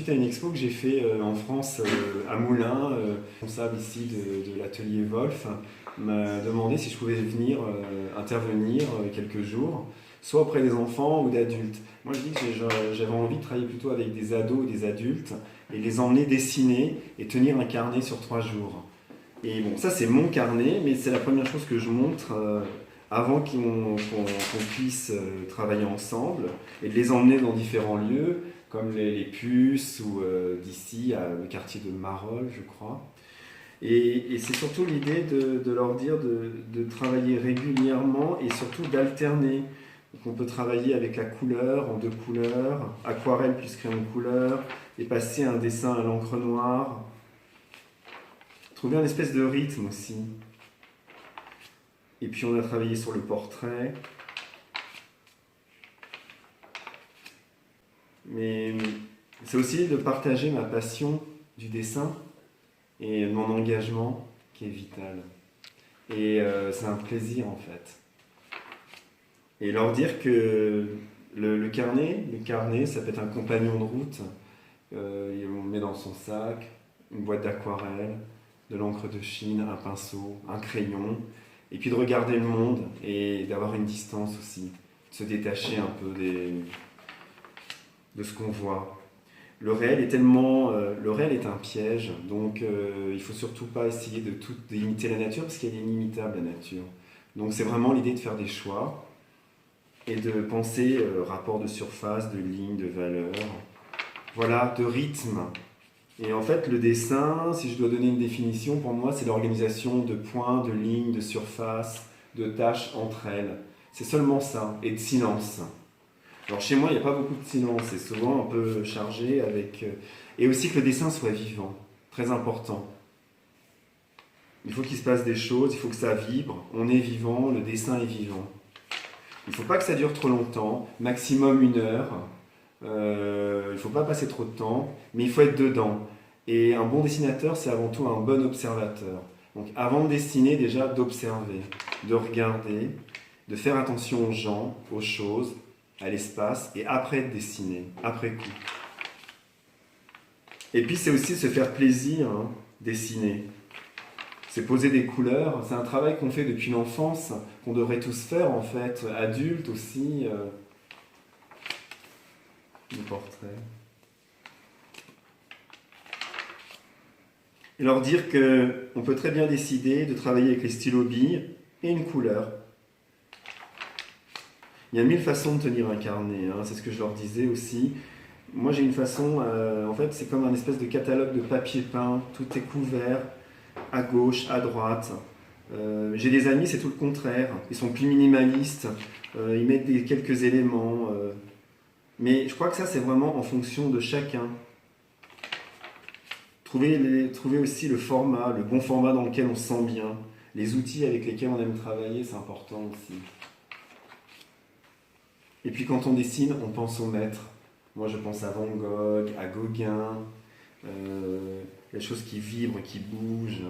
suite à une expo que j'ai fait en France, à Moulins, responsable ici de l'atelier Wolf m'a demandé si je pouvais venir intervenir quelques jours, soit auprès des enfants ou d'adultes. Moi je dis que j'avais envie de travailler plutôt avec des ados ou des adultes et les emmener dessiner et tenir un carnet sur 3 jours. Et bon, ça c'est mon carnet, mais c'est la première chose que je montre avant qu'on puisse travailler ensemble et de les emmener dans différents lieux, comme les Puces ou d'ici, le quartier de Marolles, je crois. Et c'est surtout l'idée de leur dire de travailler régulièrement et surtout d'alterner. Donc on peut travailler avec la couleur, en 2 couleurs, aquarelle plus crayon de couleur, et passer un dessin à l'encre noire. Trouver un espèce de rythme aussi. Et puis on a travaillé sur le portrait. Mais c'est aussi de partager ma passion du dessin et mon engagement qui est vital. Et c'est un plaisir en fait. Et leur dire que le carnet, ça peut être un compagnon de route. On le met dans son sac, une boîte d'aquarelle, de l'encre de Chine, un pinceau, un crayon, et puis de regarder le monde et d'avoir une distance aussi, de se détacher un peu de ce qu'on voit. Le réel est un piège, donc il ne faut surtout pas essayer d'imiter la nature parce qu'elle est inimitable, la nature. Donc c'est vraiment l'idée de faire des choix et de penser rapport de surface, de ligne, de valeur, voilà, de rythme. Et en fait, le dessin, si je dois donner une définition, pour moi, c'est l'organisation de points, de lignes, de surfaces, de tâches entre elles. C'est seulement ça, et de silence. Alors chez moi, il n'y a pas beaucoup de silence, c'est souvent un peu chargé avec... Et aussi que le dessin soit vivant, très important. Il faut qu'il se passe des choses, il faut que ça vibre, on est vivant, le dessin est vivant. Il ne faut pas que ça dure trop longtemps, maximum 1 heure. Il ne faut pas passer trop de temps, mais il faut être dedans. Et un bon dessinateur, c'est avant tout un bon observateur. Donc avant de dessiner, déjà d'observer, de regarder, de faire attention aux gens, aux choses, à l'espace, et après de dessiner, après coup. Et puis c'est aussi se faire plaisir, hein, dessiner. C'est poser des couleurs, c'est un travail qu'on fait depuis l'enfance, qu'on devrait tous faire en fait, adultes aussi. Le portrait. Et leur dire qu'on peut très bien décider de travailler avec les stylos billes et une couleur. Il y a 1000 façons de tenir un carnet, hein, c'est ce que je leur disais aussi. Moi j'ai une façon, en fait c'est comme un espèce de catalogue de papier peint, tout est couvert, à gauche, à droite. J'ai des amis, c'est tout le contraire, ils sont plus minimalistes, ils mettent quelques éléments. Mais je crois que ça, c'est vraiment en fonction de chacun. Trouver aussi le format, le bon format dans lequel on se sent bien. Les outils avec lesquels on aime travailler, c'est important aussi. Et puis quand on dessine, on pense au maître. Moi, je pense à Van Gogh, à Gauguin, les choses qui vibrent, qui bougent.